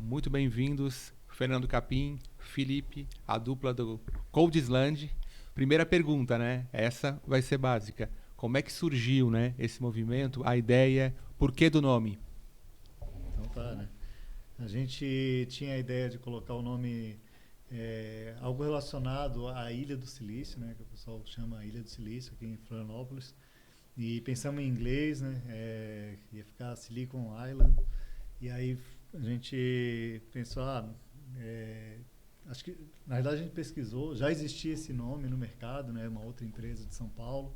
Muito bem-vindos, Fernando Capim, Felipe, a dupla do Codesland. Primeira pergunta, né? Essa vai ser básica. Como é que surgiu, né, esse movimento, a ideia, por que do nome? Então tá, né? A gente tinha a ideia de colocar o nome algo relacionado à Ilha do Silício, né? Que o pessoal chama Ilha do Silício aqui em Florianópolis. E pensamos em inglês, né? Ia ficar Silicon Island. E aí a gente pensou, acho que na verdade a gente pesquisou, já existia esse nome no mercado, né? Uma outra empresa de São Paulo.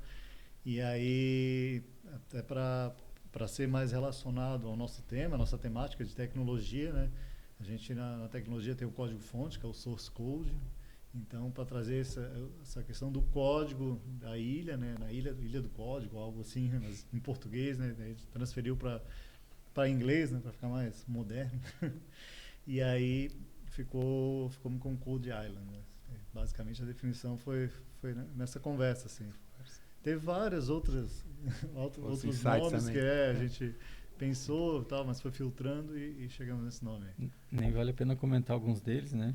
E aí, até para ser mais relacionado ao nosso tema, a nossa temática de tecnologia, né? A gente na tecnologia tem o código-fonte, que é o source code. Então, para trazer essa questão do código da ilha, né? Na ilha do código, algo assim, mas em português, né? A gente transferiu para inglês, né? Para ficar mais moderno. E aí ficamos com Code Island, né? Basicamente a definição foi nessa conversa, assim. Teve várias outros insights nomes que também. a gente pensou, tal, mas foi filtrando e chegamos nesse nome aí. Nem vale a pena comentar alguns deles, né?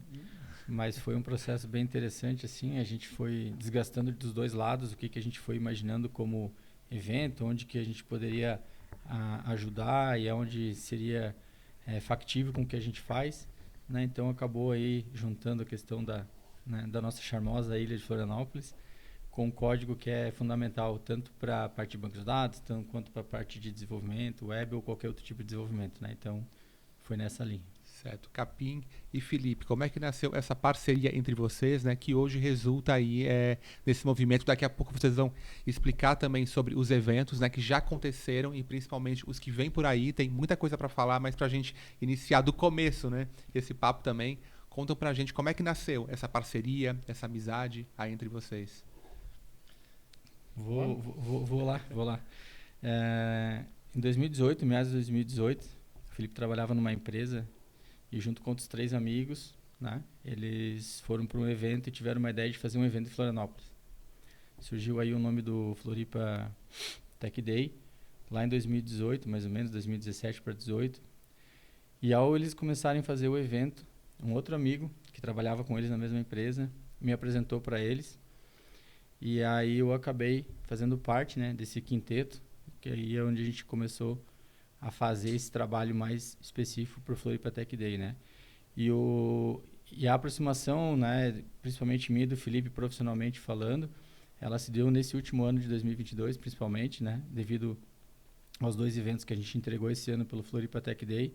Mas foi um processo bem interessante, assim, a gente foi desgastando dos dois lados o que a gente foi imaginando como evento, onde que a gente poderia ajudar e aonde seria factível com o que a gente faz, né? Então acabou aí juntando a questão da nossa charmosa ilha de Florianópolis com um código que é fundamental tanto para a parte de banco de dados, quanto para a parte de desenvolvimento, web ou qualquer outro tipo de desenvolvimento, né? Então foi nessa linha. Certo. Capim e Felipe, como é que nasceu essa parceria entre vocês, né, que hoje resulta aí nesse movimento? Daqui a pouco vocês vão explicar também sobre os eventos, né, que já aconteceram e principalmente os que vêm por aí. Tem muita coisa para falar, mas para a gente iniciar do começo, né, esse papo também, contam para a gente como é que nasceu essa parceria, essa amizade aí entre vocês. Vou lá. Em 2018, meados de 2018, o Felipe trabalhava numa empresa e junto com outros 3 amigos, né, eles foram para um evento e tiveram uma ideia de fazer um evento em Florianópolis. Surgiu aí o nome do Floripa Tech Day, lá em 2018, mais ou menos, 2017 para 2018. E ao eles começarem a fazer o evento, um outro amigo que trabalhava com eles na mesma empresa me apresentou para eles. E aí eu acabei fazendo parte, né, desse quinteto, que aí é onde a gente começou a fazer esse trabalho mais específico para o Floripa Tech Day, né? E a aproximação, né, principalmente minha e do Felipe profissionalmente falando, ela se deu nesse último ano de 2022, principalmente, né, devido aos 2 eventos que a gente entregou esse ano pelo Floripa Tech Day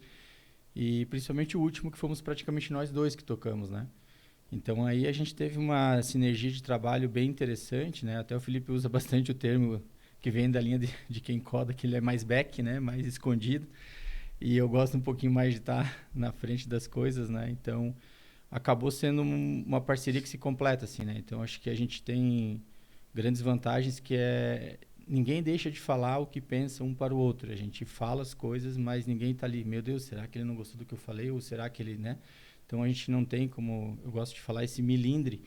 e principalmente o último que fomos praticamente nós 2 que tocamos, né? Então aí a gente teve uma sinergia de trabalho bem interessante, né? Até o Felipe usa bastante o termo que vem da linha de quem coda, que ele é mais back, né? Mais escondido. E eu gosto um pouquinho mais de estar na frente das coisas, né? Então acabou sendo uma parceria que se completa, assim, né? Então acho que a gente tem grandes vantagens que ninguém deixa de falar o que pensa um para o outro. A gente fala as coisas, mas ninguém está ali, meu Deus, será que ele não gostou do que eu falei? Ou será que ele, né? Então a gente não tem, como eu gosto de falar, esse milindre,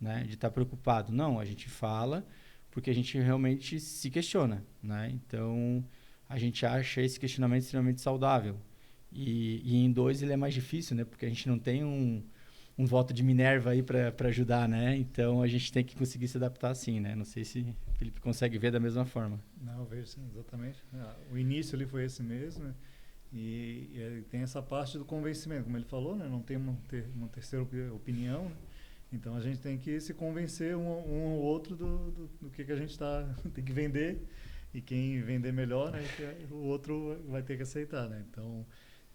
né, de estar preocupado. Não, a gente fala porque a gente realmente se questiona, né? Então a gente acha esse questionamento extremamente saudável. E em 2 ele é mais difícil, né? Porque a gente não tem um voto de Minerva aí para ajudar, né? Então a gente tem que conseguir se adaptar assim, né? Não sei se o Felipe consegue ver da mesma forma. Não, eu vejo sim, exatamente. O início ali foi esse mesmo, né? E tem essa parte do convencimento, como ele falou, né? Não tem uma terceira opinião, né? Então a gente tem que se convencer um ou outro do que a gente tem que vender, e quem vender melhor, né? O outro vai ter que aceitar, né? Então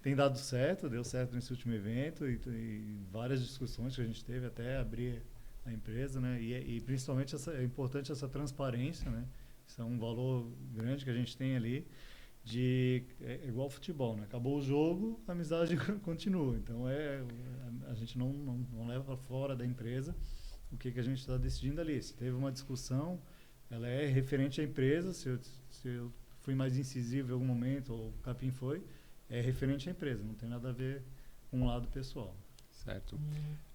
tem dado certo, deu certo nesse último evento e várias discussões que a gente teve até abrir a empresa, né? E principalmente é importante essa transparência, né? Isso é um valor grande que a gente tem ali. É igual futebol, né? Acabou o jogo, a amizade continua. Então a gente não leva para fora da empresa o que a gente está decidindo ali. Se teve uma discussão, ela é referente à empresa. Se eu fui mais incisivo em algum momento, ou o Capim foi, é referente à empresa. Não tem nada a ver com um lado pessoal. Certo.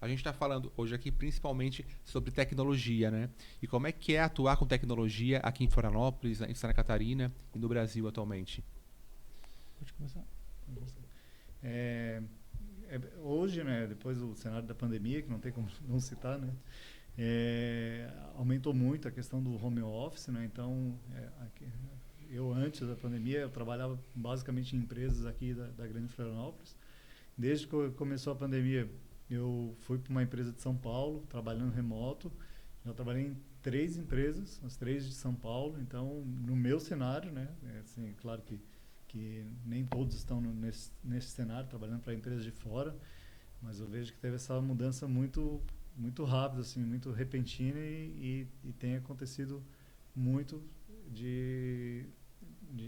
A gente está falando hoje aqui principalmente sobre tecnologia, né? E como é que é atuar com tecnologia aqui em Florianópolis, em Santa Catarina e no Brasil atualmente? Pode começar. hoje, né, depois do cenário da pandemia, que não tem como não citar, né, aumentou muito a questão do home office, né, então eu antes da pandemia eu trabalhava basicamente em empresas aqui da Grande Florianópolis. Desde que começou a pandemia eu fui para uma empresa de São Paulo, trabalhando remoto. Já trabalhei em 3 empresas, as 3 de São Paulo. Então, no meu cenário, né, assim, claro que nem todos estão nesse cenário, trabalhando para empresas de fora, mas eu vejo que teve essa mudança muito rápida, assim, muito repentina e tem acontecido muito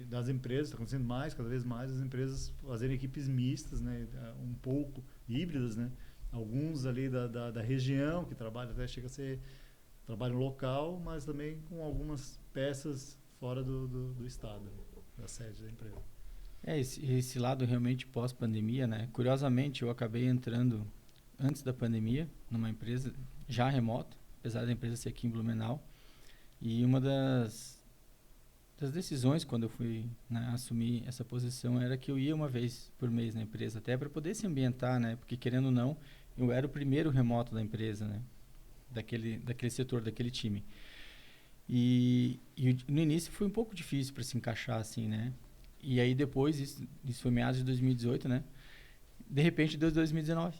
das empresas, está acontecendo cada vez mais as empresas fazerem equipes mistas, né, um pouco híbridas, né, alguns ali da região que trabalham, até chega a ser trabalho local, mas também com algumas peças fora do estado, da sede da empresa. Esse lado realmente pós-pandemia, né? Curiosamente, eu acabei entrando antes da pandemia numa empresa já remota, apesar da empresa ser aqui em Blumenau. E uma das decisões quando eu fui, né, assumir essa posição era que eu ia uma vez por mês na empresa, até para poder se ambientar, né? Porque querendo ou não, eu era o primeiro remoto da empresa, né? Daquele setor, daquele time. E no início foi um pouco difícil para se encaixar assim, né? E aí depois, isso foi meados de 2018, né? De repente deu 2019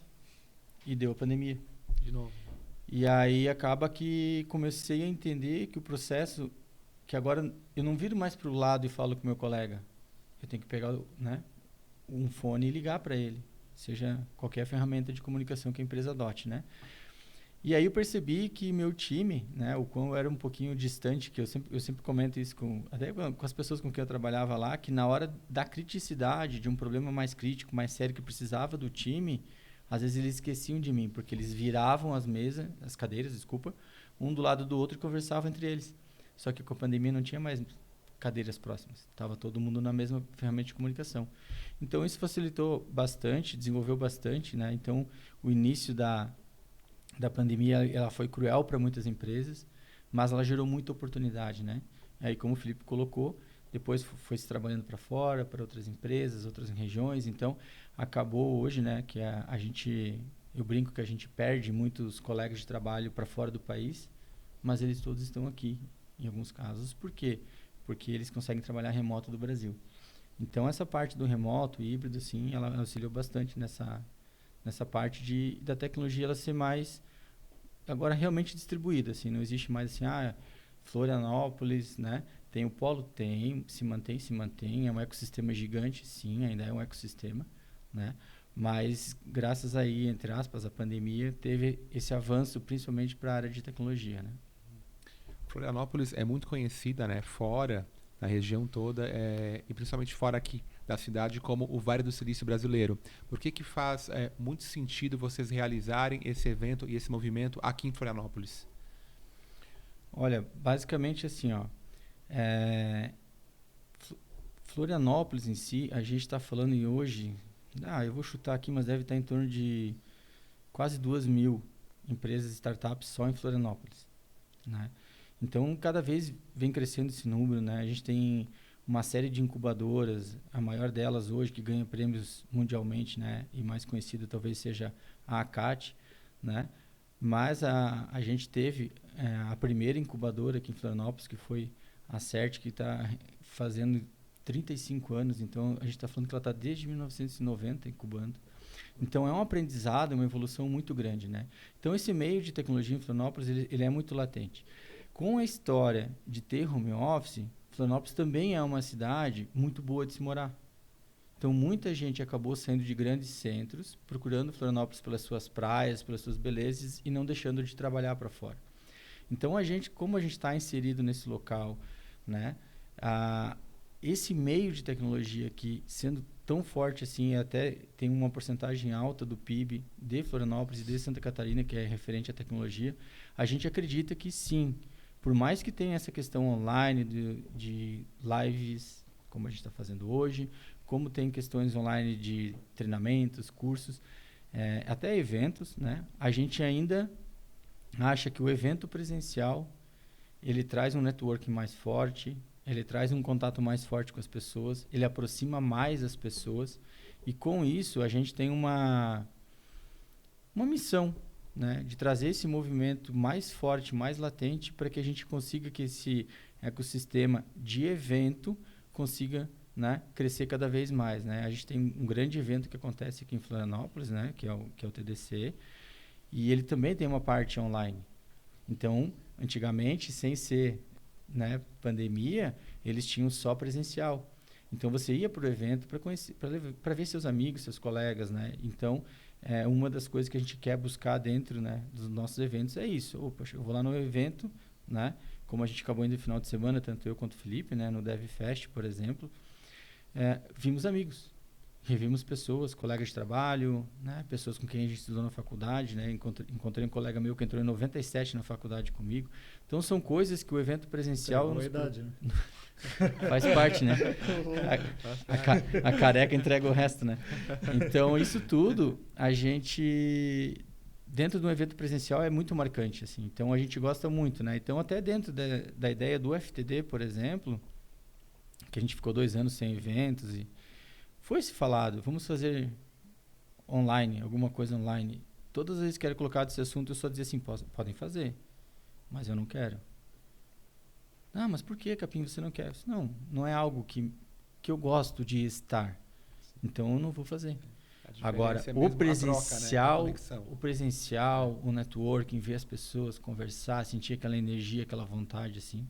e deu a pandemia. De novo. E aí acaba que comecei a entender que o processo, que agora eu não viro mais para o lado e falo com o meu colega. Eu tenho que pegar, né, um fone e ligar para ele, seja qualquer ferramenta de comunicação que a empresa adote, né? E aí eu percebi que meu time, né, o quão eu era um pouquinho distante, que eu sempre comento isso até com as pessoas com quem eu trabalhava lá, que na hora da criticidade, de um problema mais crítico, mais sério, que precisava do time, às vezes eles esqueciam de mim, porque eles viravam as cadeiras, desculpa, um do lado do outro e conversavam entre eles. Só que com a pandemia não tinha mais cadeiras próximas, estava todo mundo na mesma ferramenta de comunicação. Então isso facilitou bastante, desenvolveu bastante, né? Então o início da pandemia, ela foi cruel para muitas empresas, mas ela gerou muita oportunidade, né? Aí, como o Felipe colocou, depois foi se trabalhando para fora, para outras empresas, outras regiões. Então, acabou hoje, né, que eu brinco que a gente perde muitos colegas de trabalho para fora do país, mas eles todos estão aqui, em alguns casos. Por quê? Porque eles conseguem trabalhar remoto do Brasil. Então, essa parte do remoto, híbrido, sim, ela auxiliou bastante nessa parte da tecnologia ela ser mais agora realmente distribuída, assim, não existe mais assim, Florianópolis, né? Tem o polo, se mantém, é um ecossistema gigante, sim, ainda é um ecossistema, né? Mas graças aí, entre aspas, a pandemia teve esse avanço principalmente para a área de tecnologia, né? Florianópolis é muito conhecida, né, fora, na região toda, e principalmente fora aqui da cidade, como o Vale do Silício brasileiro. Por que faz muito sentido vocês realizarem esse evento e esse movimento aqui em Florianópolis? Olha, basicamente assim, Florianópolis em si, a gente está falando em hoje, eu vou chutar aqui, mas deve estar em torno de quase 2.000 empresas e startups só em Florianópolis, né? Então, cada vez vem crescendo esse número, né? A gente tem uma série de incubadoras, a maior delas hoje, que ganha prêmios mundialmente, né? E mais conhecida talvez seja a ACAT, né? Mas a gente teve a primeira incubadora aqui em Florianópolis, que foi a CERT, que está fazendo 35 anos. Então, a gente está falando que ela está desde 1990 incubando. Então, é um aprendizado, uma evolução muito grande, né? Então, esse meio de tecnologia em Florianópolis, ele é muito latente. Com a história de ter home office, Florianópolis também é uma cidade muito boa de se morar. Então, muita gente acabou saindo de grandes centros, procurando Florianópolis pelas suas praias, pelas suas belezas e não deixando de trabalhar para fora. Então, como a gente está inserido nesse local, né, esse meio de tecnologia aqui, sendo tão forte assim, até tem uma porcentagem alta do PIB de Florianópolis e de Santa Catarina, que é referente à tecnologia, a gente acredita que sim, por mais que tenha essa questão online de lives, como a gente está fazendo hoje, como tem questões online de treinamentos, cursos, até eventos, né? A gente ainda acha que o evento presencial, ele traz um networking mais forte, ele traz um contato mais forte com as pessoas, ele aproxima mais as pessoas. E com isso, a gente tem uma missão, né, de trazer esse movimento mais forte, mais latente, para que a gente consiga que esse ecossistema de evento consiga, né, crescer cada vez mais, né? A gente tem um grande evento que acontece aqui em Florianópolis, né, que é o TDC, e ele também tem uma parte online. Então, antigamente, sem ser, né, pandemia, eles tinham só presencial. Então, você ia para o evento para ver seus amigos, seus colegas, né? Então, uma das coisas que a gente quer buscar dentro, né, dos nossos eventos é isso. Opa, eu vou lá no evento, né? Como a gente acabou indo no final de semana, tanto eu quanto o Felipe, né, no DevFest, por exemplo, vimos amigos, revimos pessoas, colegas de trabalho, né, pessoas com quem a gente estudou na faculdade, né, encontrei um colega meu que entrou em 97 na faculdade comigo. Então, são coisas que o evento presencial... Boa idade, né? Faz parte, né? A careca entrega o resto, né? Então, isso tudo, a gente... Dentro de um evento presencial é muito marcante, assim. Então, a gente gosta muito, né? Então, até dentro da ideia do FTD, por exemplo, que a gente ficou 2 anos sem eventos e foi se falado, vamos fazer online, alguma coisa online. Todas as vezes que era colocado esse assunto, eu só dizia assim, podem fazer, mas eu não quero. Ah, mas por que, Capim, você não quer? Eu disse, não é algo que eu gosto de estar. Então, eu não vou fazer. Agora, o presencial, troca, né? O presencial, o networking, ver as pessoas, conversar, sentir aquela energia, aquela vontade, assim.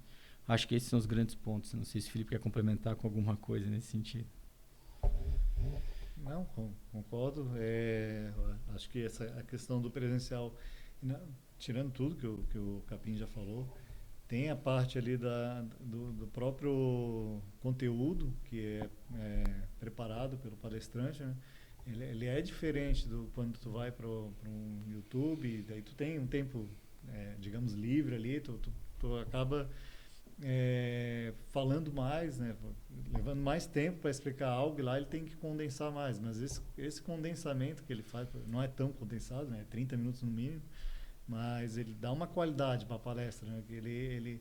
Acho que esses são os grandes pontos. Não sei se o Felipe quer complementar com alguma coisa nesse sentido. Não, concordo. Acho que a questão do presencial, tirando tudo que o Capim já falou, tem a parte ali do próprio conteúdo que é preparado pelo palestrante, né? Ele é diferente do quando tu vai para um YouTube, daí tu tem um tempo, digamos, livre ali, tu acaba falando mais, né? Levando mais tempo para explicar algo, e lá ele tem que condensar mais, mas esse condensamento que ele faz não é tão condensado, né? 30 minutos no mínimo, mas ele dá uma qualidade para a palestra, né? Ele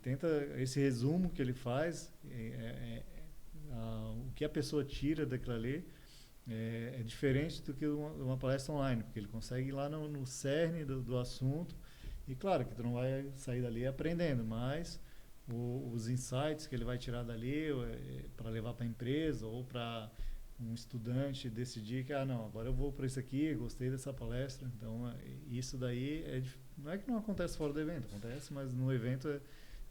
tenta, esse resumo que ele faz, o que a pessoa tira daquilo ali é diferente do que uma palestra online, porque ele consegue ir lá no cerne do assunto, e claro que tu não vai sair dali aprendendo, mas os insights que ele vai tirar dali para levar para a empresa ou para um estudante decidir que não, agora eu vou para isso aqui, gostei dessa palestra. Então, isso daí não é que não acontece fora do evento, acontece, mas no evento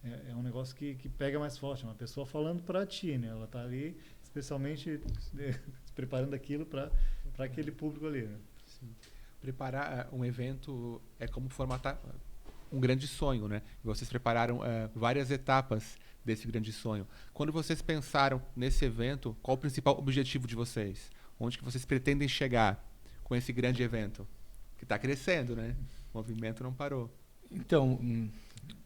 é um negócio que pega mais forte, uma pessoa falando para ti, né? Ela está ali especialmente se preparando aquilo para aquele público ali, né? Sim. Preparar um evento é como formatar um grande sonho, né? Vocês prepararam várias etapas desse grande sonho. Quando vocês pensaram nesse evento, qual o principal objetivo de vocês? Onde que vocês pretendem chegar com esse grande evento? Que está crescendo, né? O movimento não parou. Então,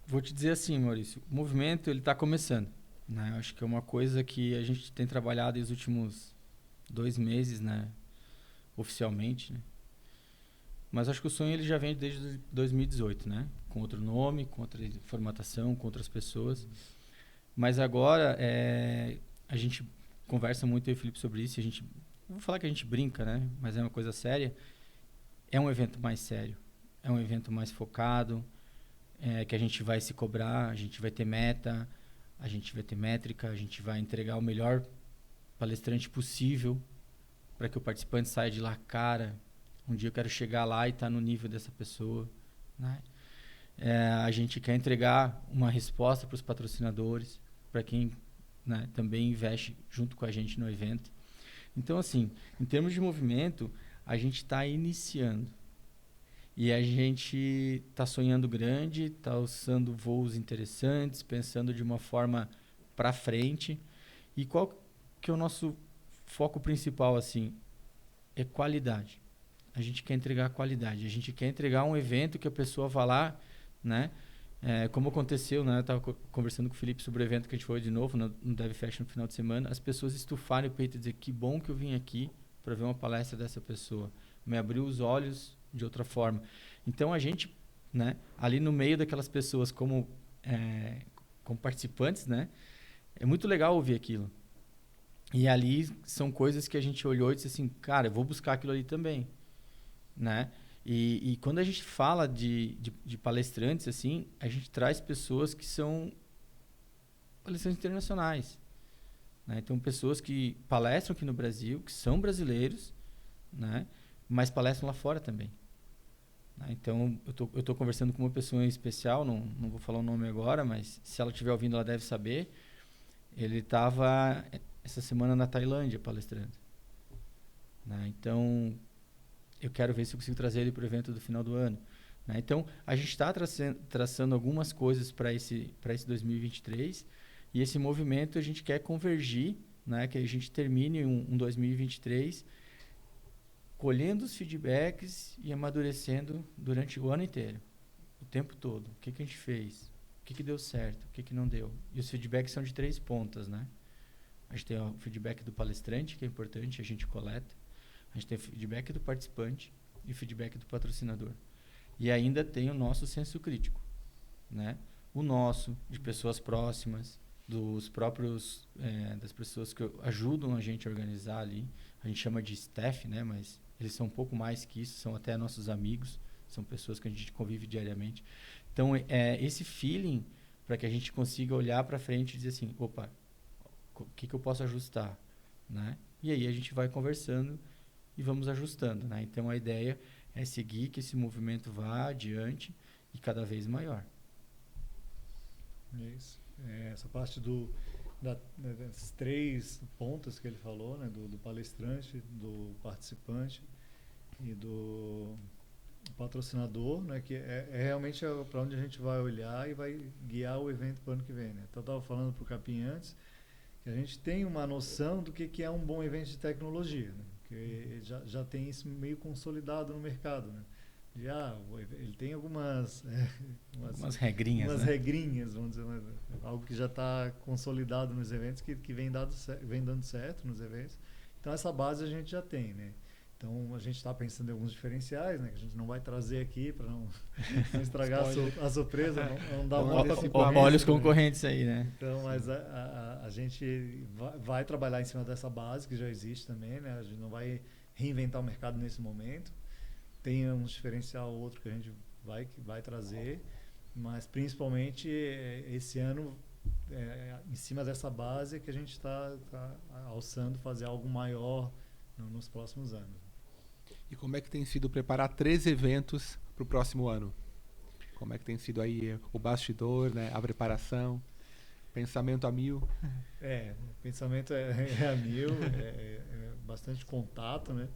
vou te dizer assim, Maurício, o movimento ele está começando, né? Acho que é uma coisa que a gente tem trabalhado nos últimos 2 meses, né? Oficialmente, né? Mas acho que o sonho ele já vem desde 2018, né? Com outro nome, com outra formatação, com outras pessoas. Mas agora a gente conversa muito eu e o Felipe sobre isso. Não vou falar que a gente brinca, né? Mas é uma coisa séria. É um evento mais sério. É um evento mais focado. Que a gente vai se cobrar, a gente vai ter meta, a gente vai ter métrica, a gente vai entregar o melhor palestrante possível para que o participante saia de lá, cara, um dia eu quero chegar lá e estar no nível dessa pessoa, né? A gente quer entregar uma resposta para os patrocinadores, para quem, né, também investe junto com a gente no evento. Então, assim, em termos de movimento, a gente está iniciando. E a gente está sonhando grande, está alçando voos interessantes, pensando de uma forma para frente. E qual que é o nosso foco principal, assim? É qualidade. A gente quer entregar qualidade. A gente quer entregar um evento que a pessoa vá lá, né? Como aconteceu, né? Eu estava conversando com o Felipe sobre o evento que a gente foi de novo no DevFest no final de semana. As pessoas estufarem o peito e dizer que bom que eu vim aqui para ver uma palestra dessa pessoa. Me abriu os olhos de outra forma. Então, a gente, né, ali no meio daquelas pessoas como participantes, né, é muito legal ouvir aquilo. E ali são coisas que a gente olhou e disse assim, cara, eu vou buscar aquilo ali também, né? E quando a gente fala de palestrantes, assim, a gente traz pessoas que são palestrantes internacionais, né? Então, pessoas que palestram aqui no Brasil, que são brasileiros, né? Mas palestram lá fora também. Né? Então, eu tô conversando com uma pessoa em especial, não vou falar o nome agora, mas se ela estiver ouvindo, ela deve saber. Ele estava essa semana na Tailândia palestrando. Né? Então, eu quero ver se eu consigo trazer ele para o evento do final do ano. Né? Então, a gente está traçando algumas coisas para esse 2023 e esse movimento a gente quer convergir, né? Que a gente termine um 2023 colhendo os feedbacks e amadurecendo durante o ano inteiro, o tempo todo. O que a gente fez? O que deu certo? O que não deu? E os feedbacks são de 3 pontas, né? A gente tem o feedback do palestrante, que é importante, a gente coleta. A gente tem o feedback do participante e o feedback do patrocinador. E ainda tem o nosso senso crítico, né? O nosso, de pessoas próximas, dos próprios, das pessoas que ajudam a gente a organizar ali. A gente chama de staff, né? Mas eles são um pouco mais que isso, são até nossos amigos, são pessoas que a gente convive diariamente. Então, esse feeling para que a gente consiga olhar para frente e dizer assim, opa, o que eu posso ajustar, né? E aí a gente vai conversando e vamos ajustando, né? Então, a ideia é seguir que esse movimento vá adiante e cada vez maior. Isso. Essa parte das 3 pontas que ele falou, né? Do palestrante, do participante e do patrocinador, né? Que realmente para onde a gente vai olhar e vai guiar o evento para o ano que vem, né? Então, eu estava falando para o Capim antes que a gente tem uma noção do que é um bom evento de tecnologia, né? Que já tem isso meio consolidado no mercado, né? Ele tem algumas regrinhas, umas né? regrinhas, vamos dizer, algo que já está consolidado nos eventos, que vem dando certo nos eventos. Então, essa base a gente já tem, né? Então, a gente está pensando em alguns diferenciais, né? Que a gente não vai trazer aqui para não estragar a surpresa, não dar muito esse olha os concorrentes aí, né? Então, mas a gente vai trabalhar em cima dessa base que já existe também, né? A gente não vai reinventar o mercado nesse momento. Tem um diferencial ou outro que a gente vai trazer, mas principalmente esse ano, em cima dessa base, que a gente está alçando fazer algo maior nos próximos anos. E como é que tem sido preparar 3 eventos para o próximo ano? Como é que tem sido aí o bastidor, né? A preparação, pensamento a mil? Pensamento a mil, bastante contato, né?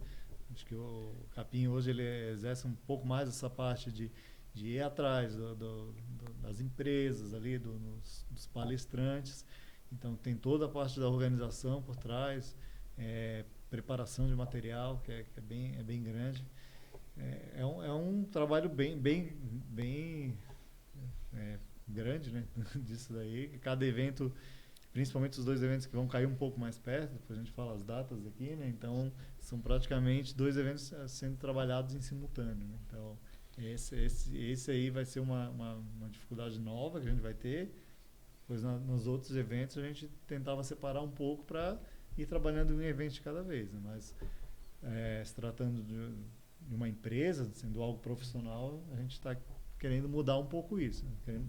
Acho que o Capim hoje ele exerce um pouco mais essa parte de ir atrás das empresas ali, dos palestrantes. Então tem toda a parte da organização por trás, preparação de material que é bem grande. É um trabalho bem grande, né? Disso daí. Cada evento, principalmente os 2 eventos que vão cair um pouco mais perto, depois a gente fala as datas aqui, né? Então, são praticamente 2 eventos sendo trabalhados em simultâneo, né? Então, esse aí vai ser uma dificuldade nova que a gente vai ter, pois nos outros eventos a gente tentava separar um pouco para ir trabalhando em um evento de cada vez, né? Mas, se tratando de uma empresa, sendo algo profissional, a gente está querendo mudar um pouco isso, né? Querendo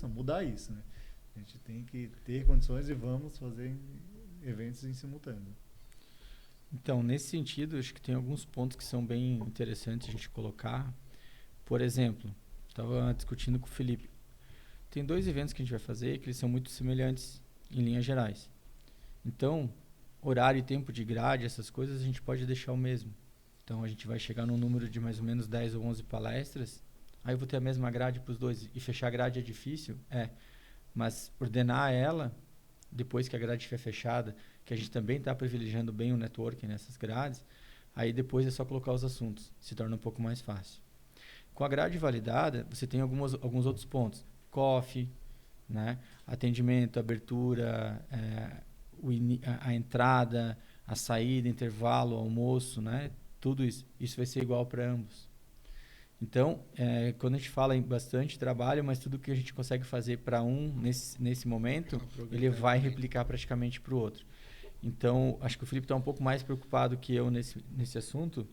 mudar isso, né? A gente tem que ter condições e vamos fazer eventos em simultâneo. Então, nesse sentido, acho que tem alguns pontos que são bem interessantes a gente colocar. Por exemplo, estava discutindo com o Felipe. Tem 2 eventos que a gente vai fazer que eles são muito semelhantes em linhas gerais. Então, horário e tempo de grade, essas coisas, a gente pode deixar o mesmo. Então, a gente vai chegar num número de mais ou menos 10 ou 11 palestras. Aí eu vou ter a mesma grade para os 2. E fechar a grade é difícil? Mas ordenar ela, depois que a grade estiver fechada, que a gente também está privilegiando bem o networking nessas grades, aí depois é só colocar os assuntos. Se torna um pouco mais fácil. Com a grade validada, você tem alguns outros pontos. Coffee, né? Atendimento, abertura, a entrada, a saída, intervalo, almoço, né? Tudo isso. Isso vai ser igual para ambos. Então, quando a gente fala em bastante trabalho, mas tudo que a gente consegue fazer para um nesse momento, ele vai replicar praticamente para o outro. Então, acho que o Felipe está um pouco mais preocupado que eu nesse assunto,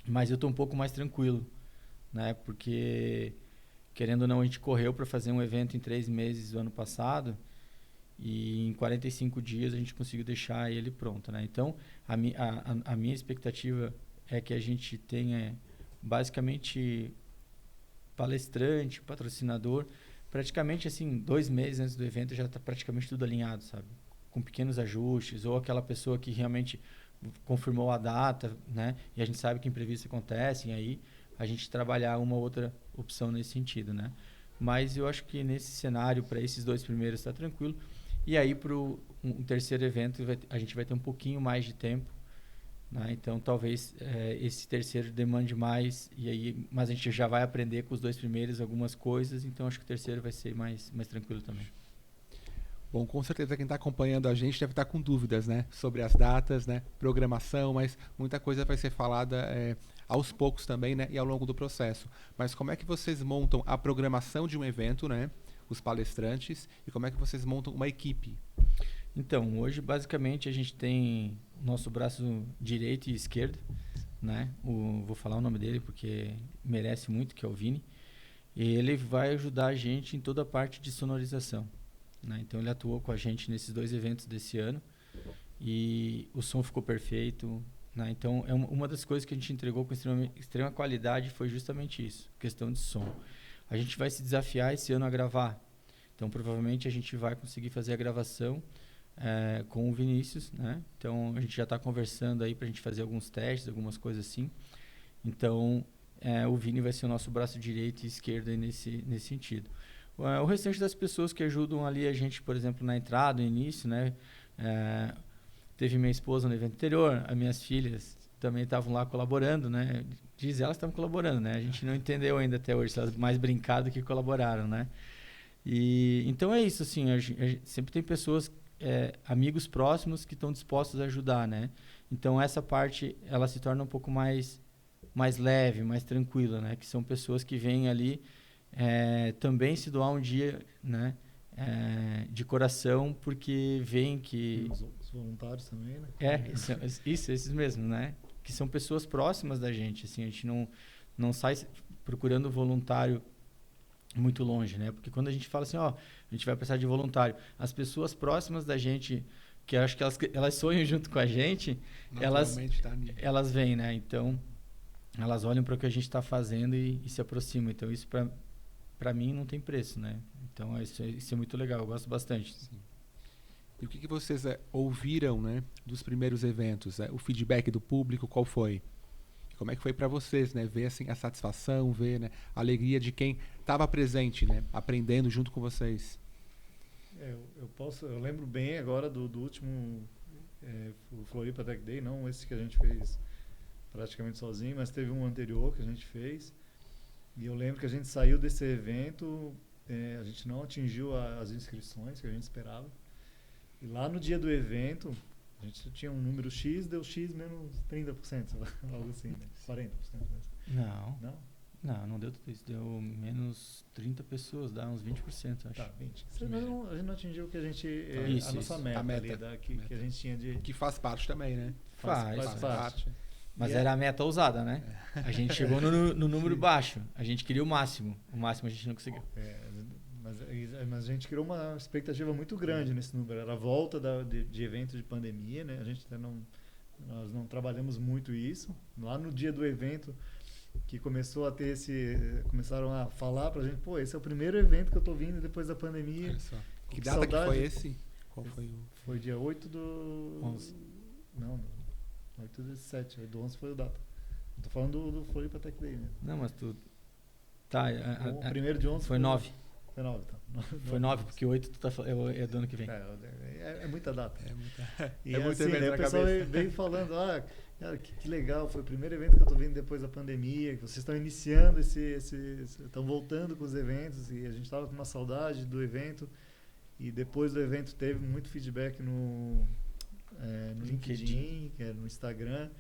mas eu estou um pouco mais tranquilo, né? Porque, querendo ou não, a gente correu para fazer um evento em 3 meses do ano passado e em 45 dias a gente conseguiu deixar ele pronto, né? Então, a minha expectativa é que a gente tenha basicamente palestrante, patrocinador, praticamente assim, 2 meses antes do evento já está praticamente tudo alinhado, sabe? Com pequenos ajustes, ou aquela pessoa que realmente confirmou a data, né? E a gente sabe que imprevistos acontecem, aí a gente trabalhar uma ou outra opção nesse sentido, né? Mas eu acho que nesse cenário, para esses 2 primeiros, está tranquilo. E aí, para um terceiro evento, a gente vai ter um pouquinho mais de tempo, né? Então, talvez esse terceiro demande mais, mas a gente já vai aprender com os 2 primeiros algumas coisas, então acho que o terceiro vai ser mais tranquilo também. Bom, com certeza quem está acompanhando a gente deve estar com dúvidas, né, sobre as datas, né, programação, mas muita coisa vai ser falada aos poucos também, né, e ao longo do processo. Mas como é que vocês montam a programação de um evento, né, os palestrantes, e como é que vocês montam uma equipe? Então, hoje basicamente a gente tem o nosso braço direito e esquerdo, né? Vou falar o nome dele porque merece muito, que é o Vini. E ele vai ajudar a gente em toda a parte de sonorização, né? Então ele atuou com a gente nesses 2 eventos desse ano e o som ficou perfeito, né? Então uma das coisas que a gente entregou com extrema qualidade foi justamente isso, questão de som. A gente vai se desafiar esse ano a gravar, então provavelmente a gente vai conseguir fazer a gravação com o Vinícius, né? Então a gente já está conversando aí para a gente fazer alguns testes, algumas coisas assim. Então o Vini vai ser o nosso braço direito e esquerdo aí nesse sentido. O restante das pessoas que ajudam ali a gente, por exemplo, na entrada, no início, né? Teve minha esposa no evento anterior, as minhas filhas também estavam lá colaborando, né? Diz elas que estavam colaborando, né? A gente não entendeu ainda até hoje, se elas mais brincaram do que colaboraram, né? E então é isso, assim, a gente sempre tem pessoas, amigos próximos que estão dispostos a ajudar, né? Então essa parte ela se torna um pouco mais leve, mais tranquila, né? Que são pessoas que vêm ali também se doar um dia, né? De coração, porque veem que... Os voluntários também, né? Esses mesmo, né? Que são pessoas próximas da gente, assim, a gente não sai procurando voluntário muito longe, né? Porque quando a gente fala assim, ó, a gente vai precisar de voluntário, as pessoas próximas da gente, que eu acho que elas sonham junto com a gente, elas vêm, né? Então, elas olham para o que a gente está fazendo e se aproximam. Então, isso para mim não tem preço, né? Então, isso é muito legal, eu gosto bastante. Sim. E o que vocês ouviram, né, dos primeiros eventos? O feedback do público, qual foi? Como é que foi para vocês, né, ver assim, a satisfação, ver, né, a alegria de quem estava presente, né, aprendendo junto com vocês? Eu lembro bem agora do último o Floripa Tech Day, não esse que a gente fez praticamente sozinho, mas teve um anterior que a gente fez. E eu lembro que a gente saiu desse evento, a gente não atingiu as inscrições que a gente esperava. E lá no dia do evento, a gente tinha um número X, deu X menos 30%, sei lá, algo assim, né? 40%. Não deu tudo isso. Deu menos 30 pessoas, dá uns 20%, acho. Tá, 20. A gente não atingiu o que a gente... a nossa meta, que a gente tinha de... Que faz parte também, né? Faz parte. Mas era a meta ousada, né? A gente chegou no número baixo. A gente queria o máximo. O máximo a gente não conseguiu. Mas a gente criou uma expectativa muito grande nesse número. Era a volta de eventos de pandemia, né? A gente nós não trabalhamos muito isso. Lá no dia do evento, que começou a ter começaram a falar pra gente, pô, esse é o primeiro evento que eu tô vindo depois da pandemia. Olha só. Que data que foi esse? Qual foi o... Foi dia 8 do... 11. Não, 8 do 7. Do 11 foi o data. Eu tô falando do Floripa Tech Day, né? Não, mas tu... Tá, o primeiro de 11 foi 9. Foi 9, tá. Foi 9, porque 8 é do ano que vem. É muita data. E muito assim, evento o pessoal veio falando, cara, que legal, foi o primeiro evento que eu tô vindo depois da pandemia, que vocês estão iniciando estão voltando com os eventos, e a gente tava com uma saudade do evento, e depois do evento teve muito feedback no LinkedIn, no Instagram.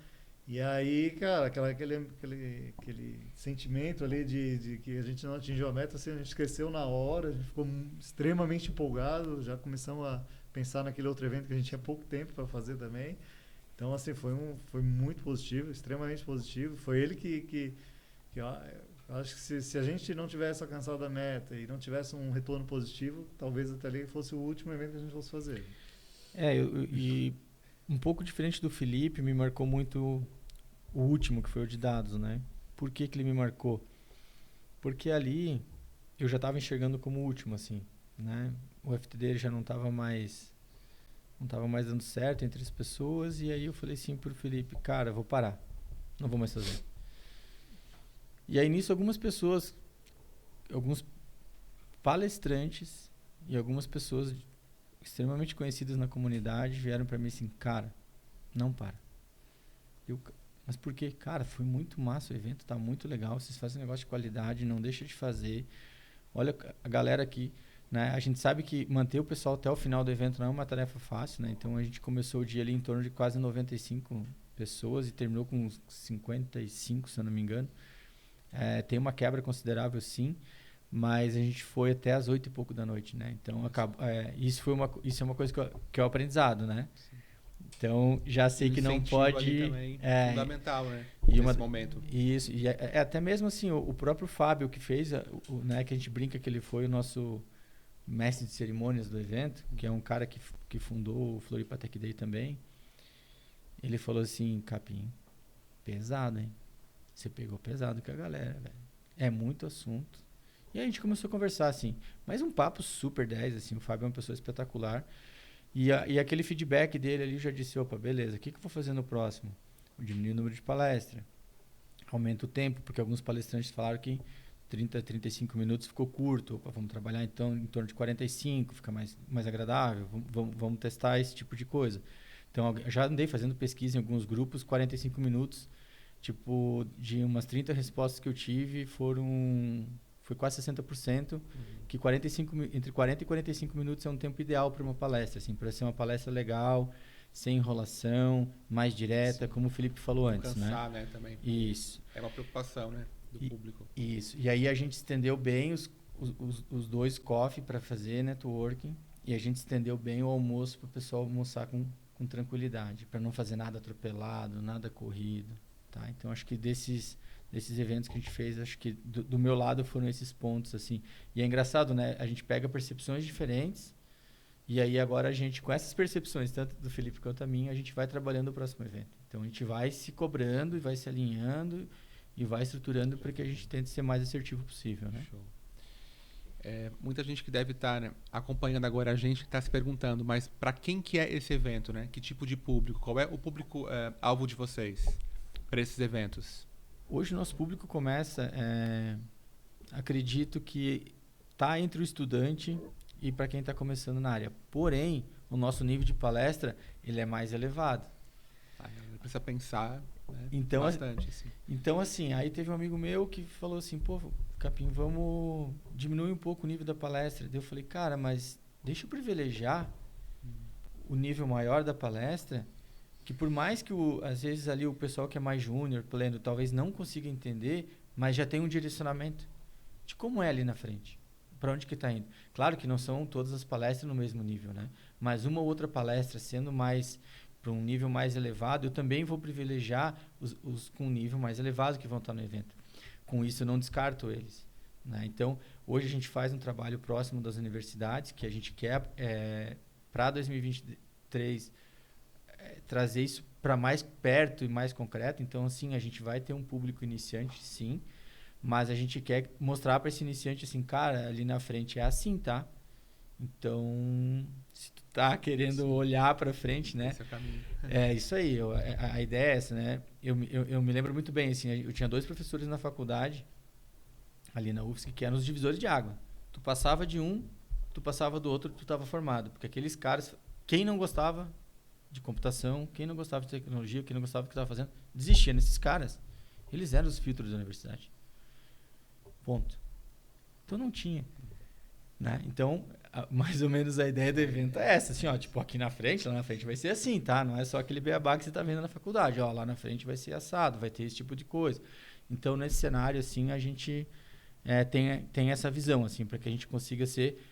E aí, cara, aquele sentimento ali de que a gente não atingiu a meta, assim, a gente cresceu na hora, a gente ficou extremamente empolgado, já começamos pensar naquele outro evento que a gente tinha pouco tempo para fazer também. Então, assim, foi muito positivo, extremamente positivo. Foi ele que eu acho que se a gente não tivesse alcançado a meta e não tivesse um retorno positivo, talvez até ali fosse o último evento que a gente fosse fazer. E um pouco diferente do Felipe, me marcou muito o último, que foi o de dados, né? Por que ele me marcou? Porque ali eu já estava enxergando como o último, assim, né? O FTD já não estava mais dando certo entre as pessoas, e aí eu falei assim pro Felipe, cara, vou parar, não vou mais fazer. E aí nisso algumas pessoas, alguns palestrantes e algumas pessoas extremamente conhecidas na comunidade vieram para mim assim, cara, não para. Mas por quê? Cara, foi muito massa o evento, tá muito legal, vocês fazem um negócio de qualidade, não deixa de fazer. Olha a galera aqui, né? A gente sabe que manter o pessoal até o final do evento não é uma tarefa fácil, né? Então a gente começou o dia ali em torno de quase 95 pessoas e terminou com uns 55, se eu não me engano. Tem uma quebra considerável, sim, mas a gente foi até as 8 e pouco da noite, né? Então isso é uma coisa que é o aprendizado, né? Sim. Então já sei que não pode. Ali também, fundamental, né? Nesse momento. Isso, e até mesmo assim, o próprio Fábio que fez, né, que a gente brinca que ele foi o nosso mestre de cerimônias do evento, que é um cara que fundou o Floripa Tech Day também. Ele falou assim, Capim, pesado, hein? Você pegou pesado com a galera, velho. É muito assunto. E aí a gente começou a conversar, assim. Mas um papo super 10, assim. O Fábio é uma pessoa espetacular. E aquele feedback dele ali, eu já disse, opa, beleza, o que eu vou fazer no próximo? Diminuir o número de palestra. Aumenta o tempo, porque alguns palestrantes falaram que 30, 35 minutos ficou curto. Opa, vamos trabalhar então em torno de 45, fica mais agradável. Vamos testar esse tipo de coisa. Então, eu já andei fazendo pesquisa em alguns grupos, 45 minutos. Tipo, de umas 30 respostas que eu tive, foi quase 60%, que entre 40 e 45 minutos é um tempo ideal para uma palestra, assim, para ser uma palestra legal, sem enrolação, mais direta, como o Felipe falou antes, cansar, né? Também. Isso. É uma preocupação, né? Do público. Isso. E aí a gente estendeu bem os 2 coffee para fazer networking, e a gente estendeu bem o almoço para o pessoal almoçar com tranquilidade, para não fazer nada atropelado, nada corrido. Tá? Então, acho que desses eventos que a gente fez, acho que do meu lado foram esses pontos, assim. E é engraçado, né? A gente pega percepções diferentes e aí agora a gente, com essas percepções, tanto do Felipe quanto a minha, a gente vai trabalhando o próximo evento. Então, a gente vai se cobrando e vai se alinhando e vai estruturando para que a gente tente ser mais assertivo possível, né? Show. Muita gente que deve estar, né, acompanhando agora a gente está se perguntando, mas para quem que é esse evento, né? Que tipo de público? Qual é o público alvo de vocês para esses eventos? Hoje o nosso público começa, acredito que está entre o estudante e para quem está começando na área. Porém, o nosso nível de palestra ele é mais elevado. Precisa pensar, né, então, bastante. Assim. Então, assim, aí teve um amigo meu que falou assim, pô, Capim, vamos diminuir um pouco o nível da palestra. Daí eu falei, cara, mas deixa eu privilegiar o nível maior da palestra, que por mais que às vezes ali o pessoal que é mais júnior, pleno, talvez não consiga entender, mas já tem um direcionamento de como é ali na frente, para onde que está indo. Claro que não são todas as palestras no mesmo nível, né? Mas uma ou outra palestra sendo mais para um nível mais elevado, eu também vou privilegiar os com um nível mais elevado que vão estar no evento. Com isso eu não descarto eles, né? Então, hoje a gente faz um trabalho próximo das universidades, que a gente quer para 2023 trazer isso para mais perto e mais concreto. Então, assim, a gente vai ter um público iniciante, sim, mas a gente quer mostrar para esse iniciante assim, cara, ali na frente é assim, tá? Então, se tu tá querendo olhar para frente, né? Esse é o caminho. É isso aí. A ideia é essa, né? Eu me lembro muito bem, assim, eu tinha 2 professores na faculdade, ali na UFSC, que eram os divisores de água. Tu passava de um, tu passava do outro, tu estava formado. Porque aqueles caras, quem não gostava de computação, quem não gostava de tecnologia, quem não gostava do que estava fazendo, desistia nesses caras. Eles eram os filtros da universidade. Ponto. Então não tinha, né? Então, mais ou menos a ideia do evento é essa, assim, ó, tipo, aqui na frente, lá na frente vai ser assim, tá? Não é só aquele beabá que você tá vendo na faculdade, ó, lá na frente vai ser assado, vai ter esse tipo de coisa. Então, nesse cenário, assim, a gente tem essa visão, assim, para que a gente consiga ser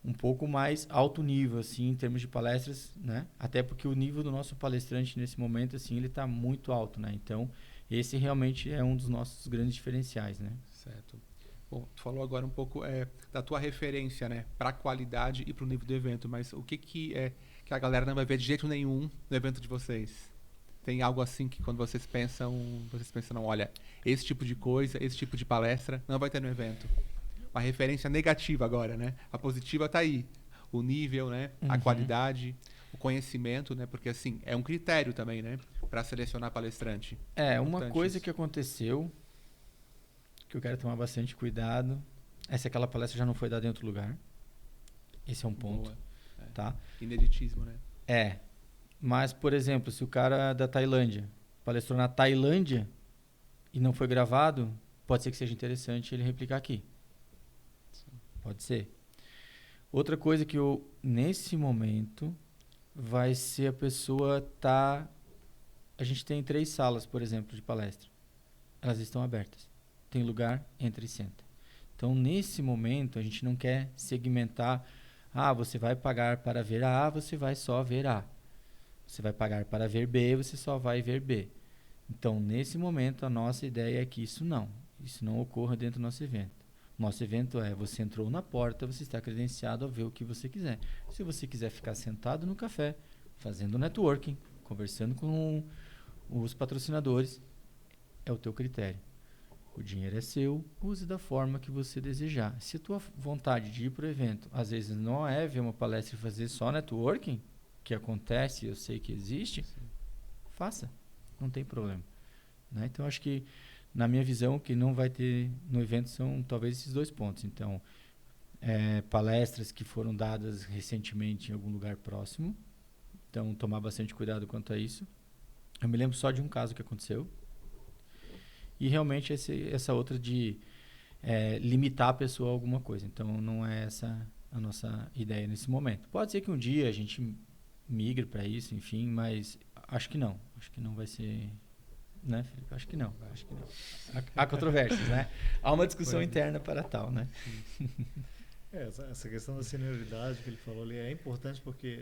um pouco mais alto nível, assim, em termos de palestras, né? Até porque o nível do nosso palestrante nesse momento, assim, ele está muito alto, né? Então, esse realmente é um dos nossos grandes diferenciais, né? Certo. Bom, tu falou agora um pouco da tua referência, né, para a qualidade e para o nível do evento, mas o que que a galera não vai ver de jeito nenhum no evento de vocês? Tem algo assim que quando vocês pensam, não, olha, esse tipo de coisa, esse tipo de palestra não vai ter no evento. Uma referência negativa agora, né? A positiva tá aí. O nível, né, a qualidade, o conhecimento, né, porque assim, é um critério também, né, para selecionar palestrante. Uma Importante coisa isso. que aconteceu, que eu quero tomar bastante cuidado, é se aquela palestra já não foi dada em outro lugar. Esse é um ponto, Boa. tá? Ineditismo, né? Mas, por exemplo, se o cara da Tailândia palestrou na Tailândia e não foi gravado, pode ser que seja interessante ele replicar aqui. Pode ser. Outra coisa que eu, nesse momento, vai ser a pessoa tá... A gente tem 3 salas, por exemplo, de palestra. Elas estão abertas. Tem lugar, entra e senta. Então, nesse momento, a gente não quer segmentar. Você vai pagar para ver A, você vai só ver A. Você vai pagar para ver B, você só vai ver B. Então, nesse momento, a nossa ideia é que isso não ocorra dentro do nosso evento. Nosso evento você entrou na porta, você está credenciado a ver o que você quiser. Se você quiser ficar sentado no café, fazendo networking, conversando com os patrocinadores, é o teu critério. O dinheiro é seu, use da forma que você desejar. Se a tua vontade de ir para o evento, às vezes não é ver uma palestra e fazer só networking, que acontece, eu sei que existe, faça, não tem problema. Né? Então, acho que, na minha visão, o que não vai ter no evento são talvez esses 2 pontos. Então, palestras que foram dadas recentemente em algum lugar próximo, então tomar bastante cuidado quanto a isso. Eu me lembro só de um caso que aconteceu, e realmente essa outra de limitar a pessoa a alguma coisa. Então, não é essa a nossa ideia nesse momento. Pode ser que um dia a gente migre para isso, enfim, mas acho que não. Acho que não vai ser... Né, Felipe? Acho que não. Há controvérsias, né? Há uma discussão interna para tal, né? Essa questão da senioridade que ele falou ali é importante porque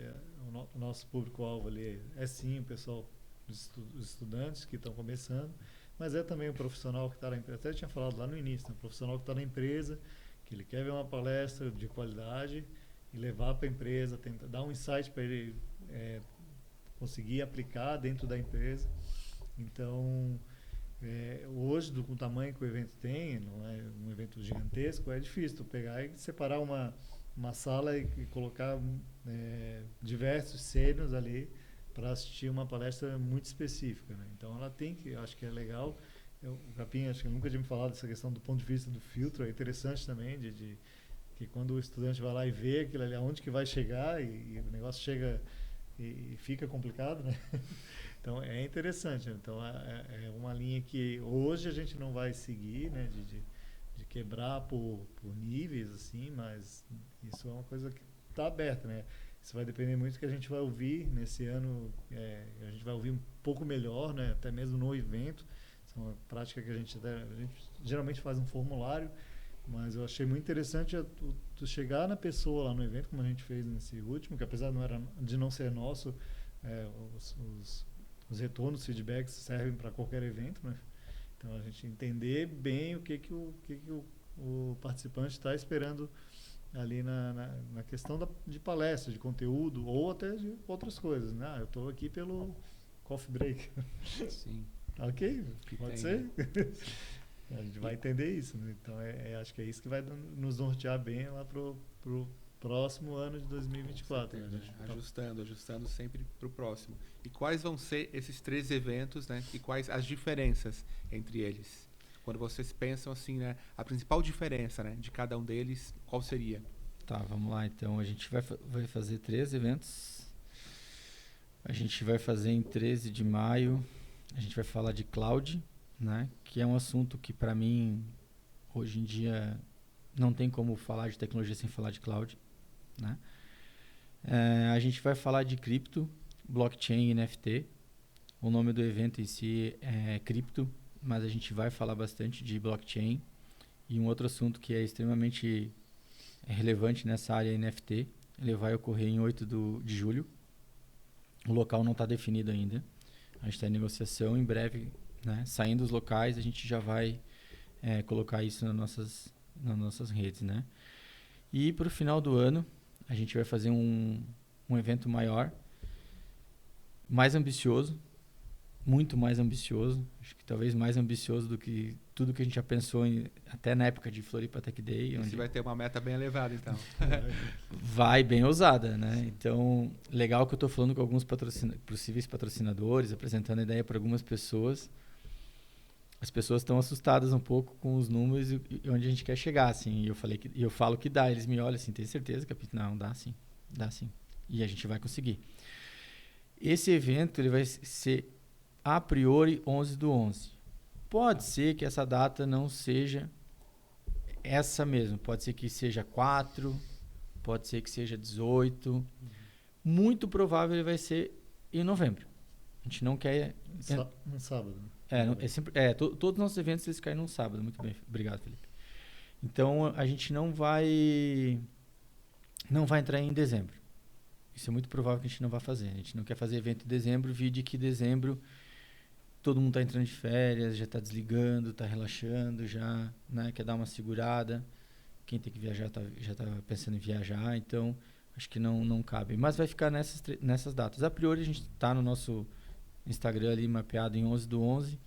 o nosso público-alvo ali é sim o pessoal, os estudantes que estão começando, mas é também o profissional que está na empresa. Até tinha falado lá no início, né? O profissional que está na empresa, que ele quer ver uma palestra de qualidade e levar para a empresa, tentar dar um insight para ele conseguir aplicar dentro da empresa. Então, hoje, com o tamanho que o evento tem, não é um evento gigantesco, é difícil tu pegar e separar uma sala e colocar diversos sêniors ali para assistir uma palestra muito específica. Né? Então, ela tem que, acho que é legal. O Capim, acho que nunca tinha me falado dessa questão do ponto de vista do filtro, é interessante também, que quando o estudante vai lá e vê aquilo ali, aonde que vai chegar e o negócio chega e fica complicado, né? Então é interessante. Então é uma linha que hoje a gente não vai seguir, né? De quebrar por níveis, assim, mas isso é uma coisa que está aberta, né? Isso vai depender muito do que a gente vai ouvir nesse ano. A gente vai ouvir um pouco melhor, né? Até mesmo no evento. Isso é uma prática que a gente geralmente faz um formulário, mas eu achei muito interessante tu chegar na pessoa lá no evento, como a gente fez nesse último, que apesar de não ser nosso, os retornos, feedbacks servem para qualquer evento, né? Então a gente entender bem o que o participante está esperando ali na questão de palestra, de conteúdo ou até de outras coisas, né? Eu estou aqui pelo coffee break. Sim. Ok, pode ser. A gente vai entender isso, né? Então acho que é isso que vai nos nortear bem lá pro próximo ano de 2024. Certeza, né? Ajustando sempre para o próximo. E quais vão ser esses 3 eventos, né? E quais as diferenças entre eles? Quando vocês pensam assim, né? A principal diferença, né? De cada um deles, qual seria? Tá, vamos lá. Então, a gente vai fazer 3 eventos. A gente vai fazer em 13 de maio. A gente vai falar de cloud, né? Que é um assunto que, para mim, hoje em dia, não tem como falar de tecnologia sem falar de cloud, né? A gente vai falar de cripto, blockchain e NFT. O nome do evento em si é cripto, mas a gente vai falar bastante de blockchain. E um outro assunto que é extremamente é relevante nessa área NFT. Ele vai ocorrer em 8 de julho. O local não está definido ainda. A gente está em negociação. Em breve, né, saindo os locais, a gente já vai colocar isso nas nossas redes, né? E para o final do ano, a gente vai fazer um evento maior, mais ambicioso, muito mais ambicioso. Acho que talvez mais ambicioso do que tudo que a gente já pensou até na época de Floripa Tech Day. Você vai ter uma meta bem elevada, então. Vai bem ousada, né? Então, legal que eu estou falando com alguns possíveis patrocinadores, apresentando a ideia para algumas pessoas. As pessoas estão assustadas um pouco com os números e onde a gente quer chegar, assim. E eu falo que dá. Eles me olham assim, tem certeza, capitão? Não, dá sim. Dá sim. E a gente vai conseguir. Esse evento ele vai ser a priori 11/11. Pode ser que essa data não seja essa mesmo. Pode ser que seja 4, pode ser que seja 18. Muito provável ele vai ser em novembro. A gente não quer... No sábado. Todos os nossos eventos eles caem num sábado. Muito bem, obrigado, Felipe. Então a gente não vai entrar em dezembro. Isso é muito provável que a gente não vai fazer. A gente não quer fazer evento em dezembro, vide que dezembro todo mundo está entrando de férias, já está desligando, está relaxando, já, né, quer dar uma segurada. Quem tem que viajar já está pensando em viajar, então acho que não cabe. Mas vai ficar nessas datas. A priori a gente está no nosso Instagram ali mapeado em 11/11,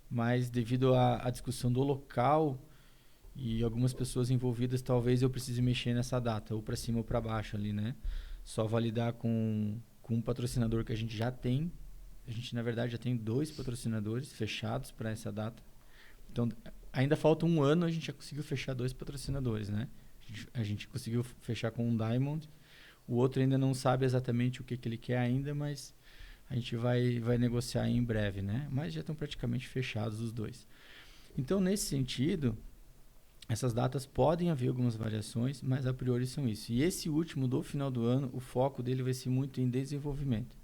mas devido à discussão do local e algumas pessoas envolvidas, talvez eu precise mexer nessa data, ou para cima ou para baixo ali, né? Só validar com um patrocinador que a gente já tem. A gente, na verdade, já tem 2 patrocinadores fechados para essa data. Então, ainda falta um ano, a gente já conseguiu fechar 2 patrocinadores, né? A gente conseguiu fechar com um Diamond. O outro ainda não sabe exatamente o que ele quer ainda, mas a gente vai negociar em breve, né? Mas já estão praticamente fechados os 2. Então, nesse sentido, essas datas podem haver algumas variações, mas a priori são isso. E esse último do final do ano, o foco dele vai ser muito em desenvolvimento.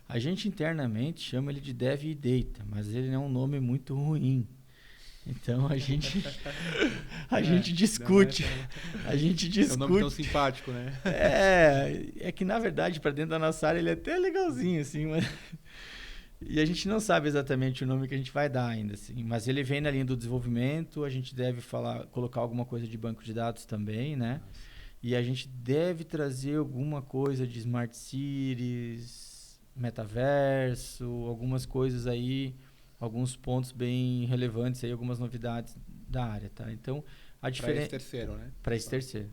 A gente internamente chama ele de Dev e Data, mas ele é um nome muito ruim. Então a gente discute. A gente discute. É um nome tão simpático, né? É que na verdade para dentro da nossa área ele é até legalzinho assim, mas e a gente não sabe exatamente o nome que a gente vai dar ainda assim, mas ele vem na linha do desenvolvimento, a gente deve colocar alguma coisa de banco de dados também, né? E a gente deve trazer alguma coisa de Smart Cities, metaverso, algumas coisas aí, alguns pontos bem relevantes aí, algumas novidades da área, tá? Então, a diferença... Para esse terceiro, né? Para esse terceiro.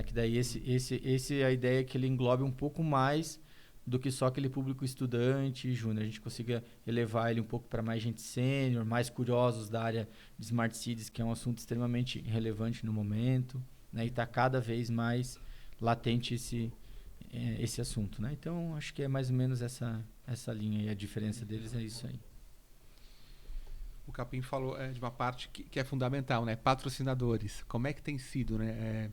Que daí esse é a ideia que ele englobe um pouco mais do que só aquele público estudante e júnior. A gente consiga elevar ele um pouco para mais gente sênior, mais curiosos da área de Smart Cities, que é um assunto extremamente relevante no momento, né? E está cada vez mais latente esse assunto, né? Então, acho que é mais ou menos essa linha e a diferença deles é isso aí. O Capim falou de uma parte que é fundamental, né? Patrocinadores. Como é que tem sido, né?